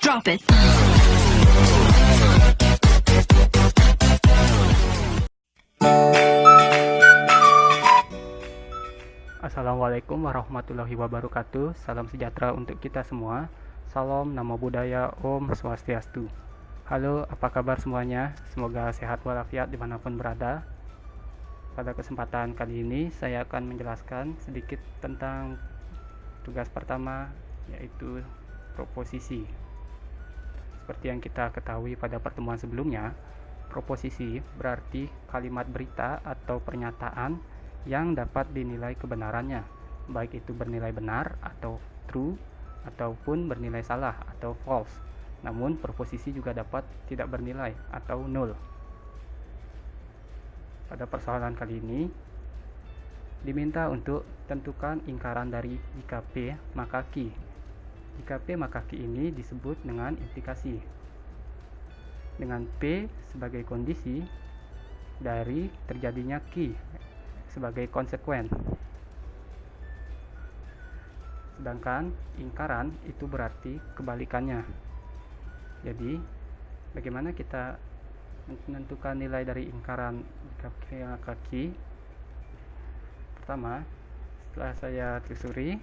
Drop it. Assalamualaikum warahmatullahi wabarakatuh. Salam sejahtera untuk kita semua. Salam, Namo Buddhaya, Om Swastiastu. Halo, apa kabar semuanya? Semoga sehat walafiat dimanapun berada. Pada kesempatan kali ini saya akan menjelaskan sedikit tentang tugas pertama, yaitu proposisi. Seperti yang kita ketahui pada pertemuan sebelumnya, proposisi berarti kalimat berita atau pernyataan yang dapat dinilai kebenarannya, baik itu bernilai benar atau true, ataupun bernilai salah atau false. Namun proposisi juga dapat tidak bernilai atau null. Pada persoalan kali ini diminta untuk tentukan ingkaran dari jika P maka Q. Jika P maka Q ini disebut dengan implikasi, dengan P sebagai kondisi dari terjadinya Q sebagai konsekuen. Sedangkan ingkaran itu berarti kebalikannya. Jadi, bagaimana kita menentukan nilai dari ingkaran jika P maka Q? Pertama, setelah saya telusuri,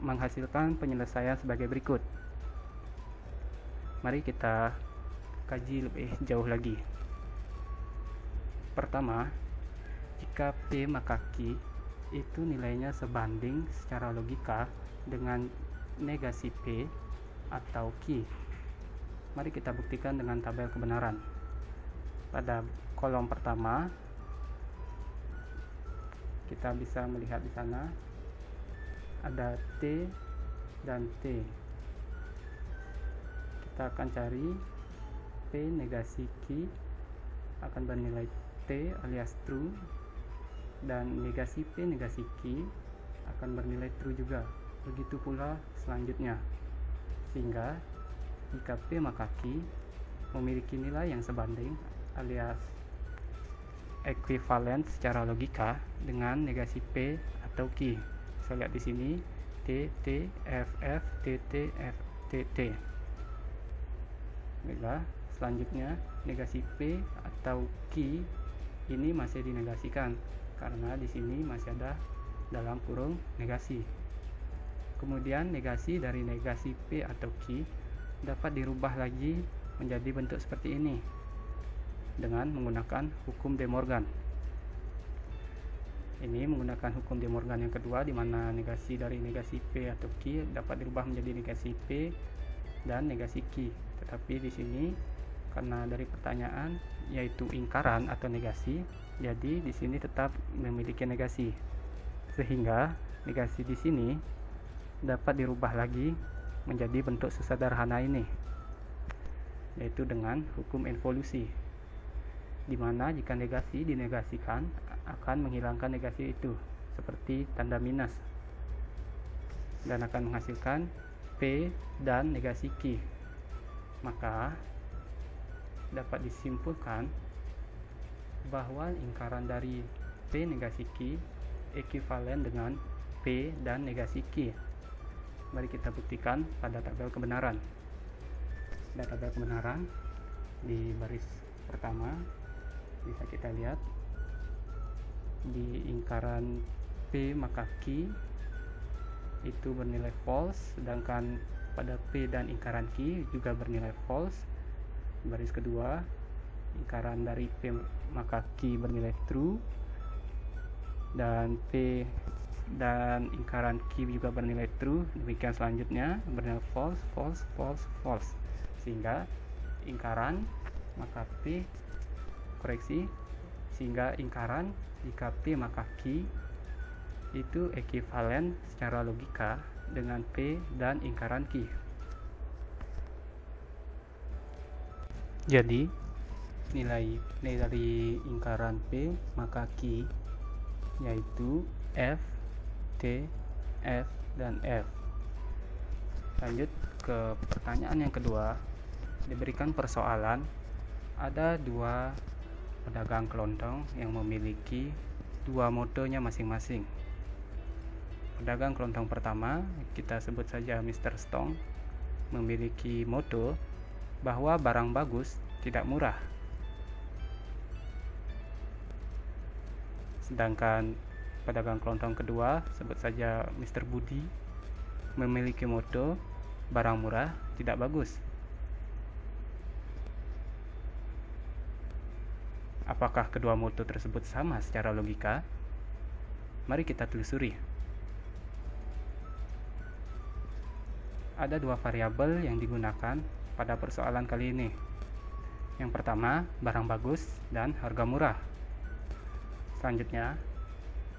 menghasilkan penyelesaian sebagai berikut. Mari kita kaji lebih jauh lagi. Pertama, jika P maka Q itu nilainya sebanding secara logika dengan negasi P atau Q. Mari kita buktikan dengan tabel kebenaran. Pada kolom pertama, kita bisa melihat di sana ada T dan T. Kita akan cari P negasi Q akan bernilai T alias true, dan negasi P negasi Q akan bernilai true juga. Begitu pula selanjutnya. Sehingga jika P maka Q memiliki nilai yang sebanding alias ekuivalen secara logika dengan negasi P atau Q. Saya lihat di sini T T F F T T F T T. Baiklah, selanjutnya negasi P atau Q ini masih dinegasikan karena di sini masih ada dalam kurung negasi. Kemudian negasi dari negasi P atau Q dapat dirubah lagi menjadi bentuk seperti ini dengan menggunakan hukum De Morgan. Ini menggunakan hukum De Morgan yang kedua, di mana negasi dari negasi P atau Q dapat dirubah menjadi negasi P dan negasi Q. Tetapi di sini karena dari pertanyaan yaitu ingkaran atau negasi, jadi di sini tetap memiliki negasi. Sehingga negasi di sini dapat dirubah lagi menjadi bentuk sesederhana ini, yaitu dengan hukum involusi, di mana jika negasi dinegasikan akan menghilangkan negasi itu seperti tanda minus dan akan menghasilkan P dan negasi Q. Maka dapat disimpulkan bahwa ingkaran dari P negasi Q ekuivalen dengan P dan negasi Q. Mari kita buktikan pada tabel kebenaran. Pada tabel kebenaran di baris pertama bisa kita lihat di ingkaran P maka Q itu bernilai false, sedangkan pada P dan ingkaran Q juga bernilai false. Baris kedua, ingkaran dari P maka Q bernilai true, dan P dan ingkaran Q juga bernilai true. Demikian selanjutnya bernilai false, false, false, false. Sehingga ingkaran maka P sehingga ingkaran jika P maka Q itu ekuivalen secara logika dengan P dan ingkaran Q. Jadi nilai dari ingkaran P maka Q yaitu F, T, F, dan F. Lanjut ke pertanyaan yang kedua. Diberikan persoalan, ada dua pedagang kelontong yang memiliki dua motonya masing-masing. Pedagang kelontong pertama kita sebut saja Mr. Stong memiliki motto bahwa barang bagus tidak murah. Sedangkan pedagang kelontong kedua, sebut saja Mr. Budi, memiliki motto barang murah tidak bagus. Apakah kedua motto tersebut sama secara logika? Mari kita telusuri. Ada dua variabel yang digunakan pada persoalan kali ini. Yang pertama, barang bagus dan harga murah. Selanjutnya,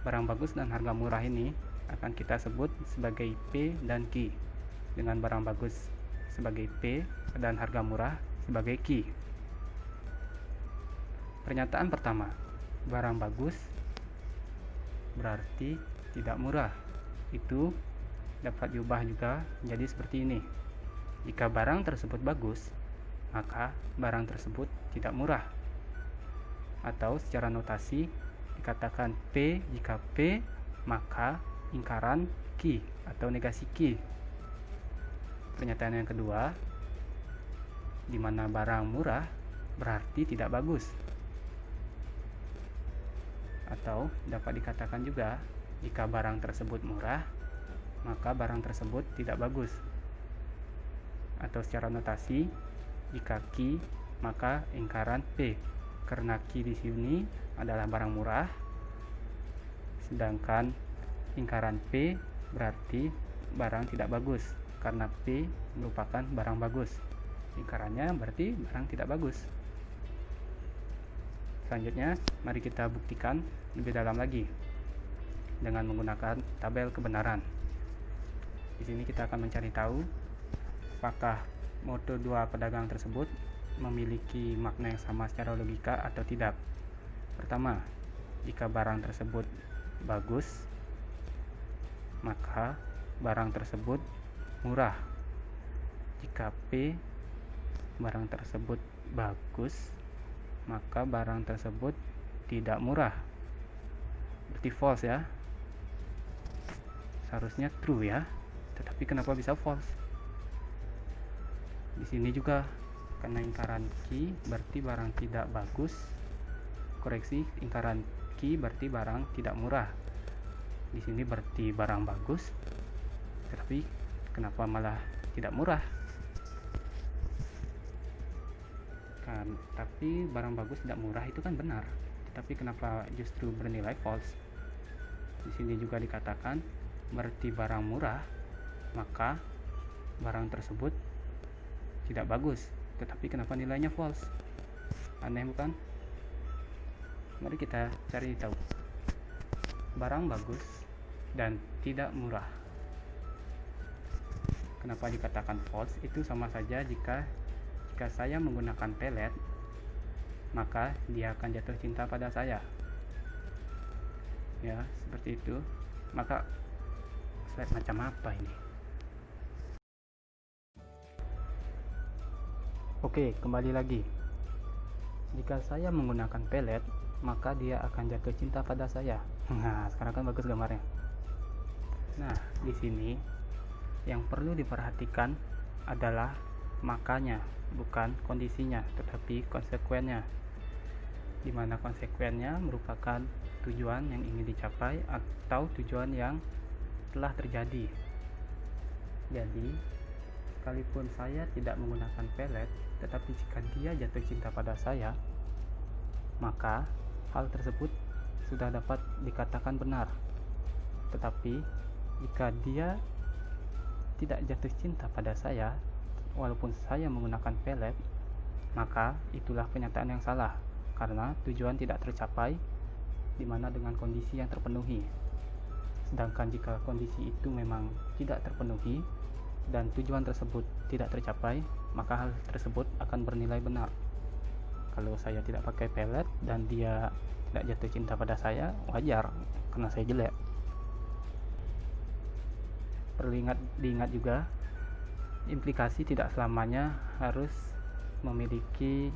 barang bagus dan harga murah ini akan kita sebut sebagai P dan Q, dengan barang bagus sebagai P dan harga murah sebagai Q. Pernyataan pertama, barang bagus berarti tidak murah. Itu dapat diubah juga menjadi seperti ini. Jika barang tersebut bagus, maka barang tersebut tidak murah. Atau secara notasi dikatakan P jika P, maka ingkaran Q atau negasi Q. Pernyataan yang kedua, di mana barang murah berarti tidak bagus. Atau dapat dikatakan juga, jika barang tersebut murah, maka barang tersebut tidak bagus. Atau secara notasi, jika Q, maka ingkaran P. Karena Q di sini adalah barang murah, sedangkan ingkaran P berarti barang tidak bagus. Karena P merupakan barang bagus, ingkarannya berarti barang tidak bagus. Selanjutnya, mari kita buktikan lebih dalam lagi dengan menggunakan tabel kebenaran. Di sini kita akan mencari tahu apakah motto dua pedagang tersebut memiliki makna yang sama secara logika atau tidak. Pertama, jika barang tersebut bagus, maka barang tersebut murah. Jika P, barang tersebut bagus, maka barang tersebut tidak murah. Berarti false ya. Seharusnya true ya. Tetapi kenapa bisa false? Di sini juga karena ingkaran Q berarti barang tidak bagus. Koreksi, ingkaran Q berarti barang tidak murah. Di sini berarti barang bagus. Tetapi kenapa malah tidak murah? Tapi barang bagus tidak murah itu kan benar, tetapi kenapa justru bernilai false? Di sini juga dikatakan berarti barang murah, maka barang tersebut tidak bagus, tetapi kenapa nilainya false? Aneh bukan? Mari kita cari tahu. Barang bagus dan tidak murah, kenapa dikatakan false? Itu sama saja jika saya menggunakan pelet, maka dia akan jatuh cinta pada saya. Ya, seperti itu. Maka slide macam apa ini? Oke, kembali lagi. Jika saya menggunakan pelet, maka dia akan jatuh cinta pada saya. Nah, sekarang kan bagus gambarnya. Nah, di sini yang perlu diperhatikan adalah makanya, bukan kondisinya, tetapi konsekuennya, di mana konsekuennya merupakan tujuan yang ingin dicapai atau tujuan yang telah terjadi. Jadi, sekalipun saya tidak menggunakan pelet, tetapi jika dia jatuh cinta pada saya, maka hal tersebut sudah dapat dikatakan benar. Tetapi jika dia tidak jatuh cinta pada saya, walaupun saya menggunakan pelet, maka itulah pernyataan yang salah, karena tujuan tidak tercapai, di mana dengan kondisi yang terpenuhi. Sedangkan jika kondisi itu memang tidak terpenuhi dan tujuan tersebut tidak tercapai, maka hal tersebut akan bernilai benar. Kalau saya tidak pakai pelet dan dia tidak jatuh cinta pada saya, wajar, karena saya jelek. Perlu diingat juga, implikasi tidak selamanya harus memiliki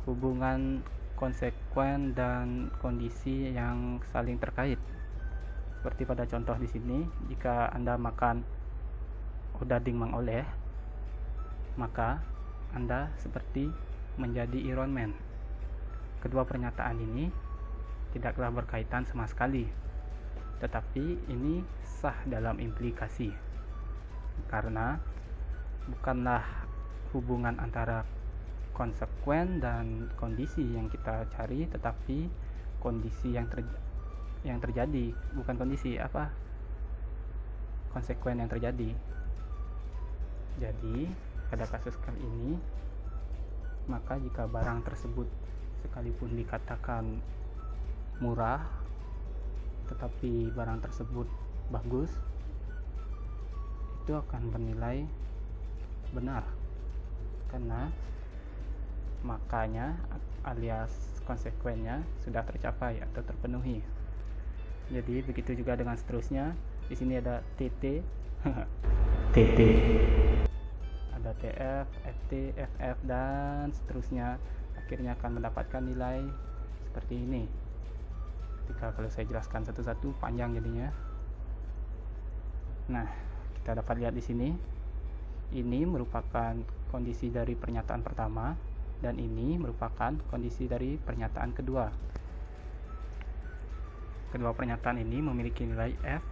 hubungan konsekuen dan kondisi yang saling terkait. Seperti pada contoh di sini, jika Anda makan Odading mengoleh, maka Anda seperti menjadi Iron Man. Kedua pernyataan ini tidaklah berkaitan sama sekali, tetapi ini sah dalam implikasi, karena bukanlah hubungan antara konsekuen dan kondisi yang kita cari, tetapi kondisi yang terjadi, bukan kondisi konsekuen yang terjadi. Jadi pada kasus kali ini, maka jika barang tersebut sekalipun dikatakan murah tetapi barang tersebut bagus, itu akan bernilai benar, karena makanya alias konsekuennya sudah tercapai atau terpenuhi. Jadi begitu juga dengan seterusnya. Di sini ada TT TT, ada TF, FT, FF, dan seterusnya, akhirnya akan mendapatkan nilai seperti ini. Kalau saya jelaskan satu-satu panjang jadinya. Nah, kita dapat lihat di sini, ini merupakan kondisi dari pernyataan pertama, dan ini merupakan kondisi dari pernyataan kedua. Kedua pernyataan ini memiliki nilai F,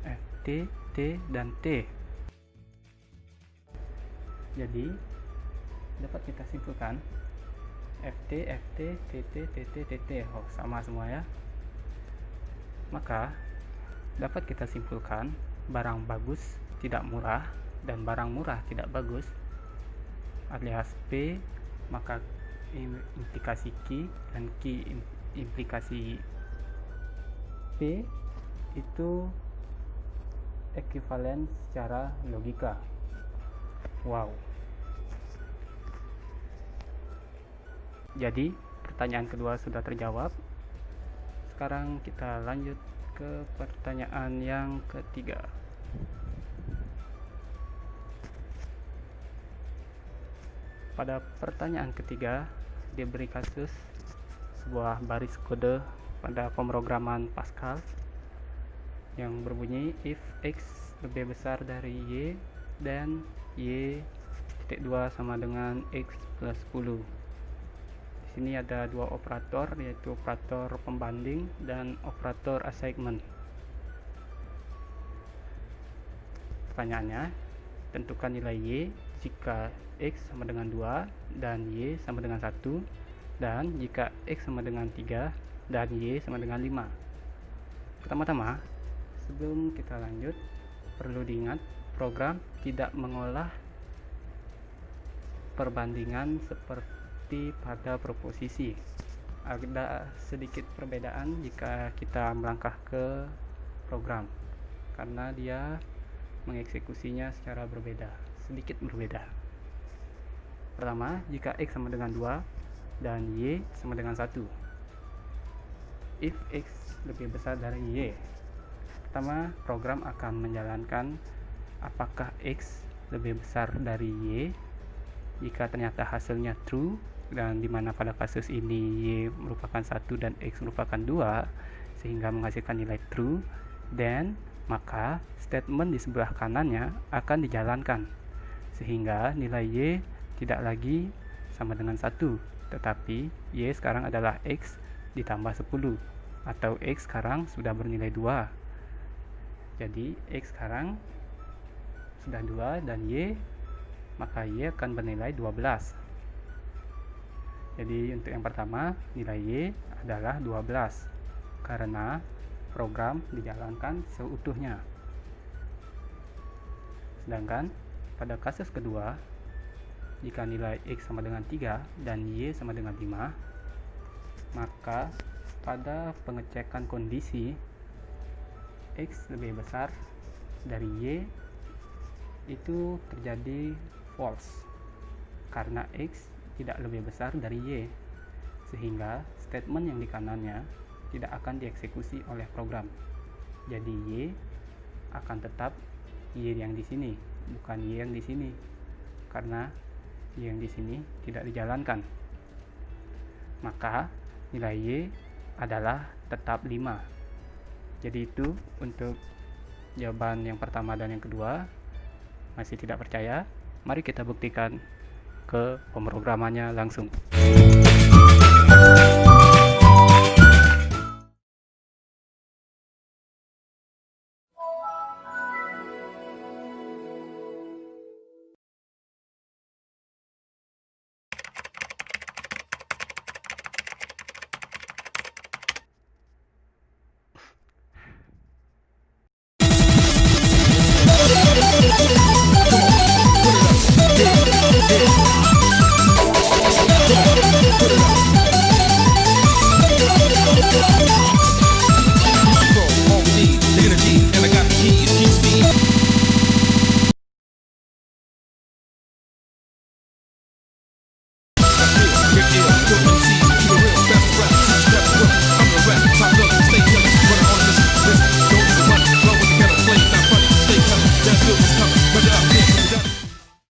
FT, T, dan T. Jadi dapat kita simpulkan FT, FT, TT, TT, TT, sama semua ya. Maka dapat kita simpulkan barang bagus tidak murah dan barang murah tidak bagus, alias P maka implikasi Q, dan Q implikasi P itu ekuivalen secara logika. Wow. Jadi pertanyaan kedua sudah terjawab. Sekarang kita lanjut ke pertanyaan yang ketiga. Pada pertanyaan ketiga diberi kasus sebuah baris kode pada pemrograman Pascal yang berbunyi if X lebih besar dari Y dan Y.2 sama dengan X plus 10. Di sini ada dua operator, yaitu operator pembanding dan operator assignment. Pertanyaannya, tentukan nilai Y jika X sama dengan 2 dan Y sama dengan 1, dan jika X sama dengan 3 dan Y sama dengan 5. Pertama-tama, sebelum kita lanjut, perlu diingat program tidak mengolah perbandingan seperti pada proposisi. Ada sedikit perbedaan jika kita melangkah ke program, karena dia mengeksekusinya secara berbeda, sedikit berbeda. Pertama, jika X sama dengan 2 dan Y sama dengan 1. If X lebih besar dari Y, pertama program akan menjalankan apakah X lebih besar dari Y. Jika ternyata hasilnya true, dan dimana pada kasus ini Y merupakan 1 dan X merupakan 2, sehingga menghasilkan nilai true, then maka statement di sebelah kanannya akan dijalankan, sehingga nilai Y tidak lagi sama dengan 1, tetapi Y sekarang adalah X ditambah 10, atau X sekarang sudah bernilai 2. Jadi X sekarang sudah 2 dan Y, maka Y akan bernilai 12. Jadi untuk yang pertama, nilai Y adalah 12 karena program dijalankan seutuhnya. Sedangkan pada kasus kedua, jika nilai X sama dengan 3 dan Y sama dengan 5, maka pada pengecekan kondisi X lebih besar dari Y itu terjadi false, karena X tidak lebih besar dari Y, sehingga statement yang di kanannya tidak akan dieksekusi oleh program. Jadi Y akan tetap Y yang di sini, bukan Y yang di sini, karena Y yang di sini tidak dijalankan. Maka nilai Y adalah tetap 5. Jadi itu untuk jawaban yang pertama dan yang kedua. Masih tidak percaya? Mari kita buktikan ke pemrogramannya langsung.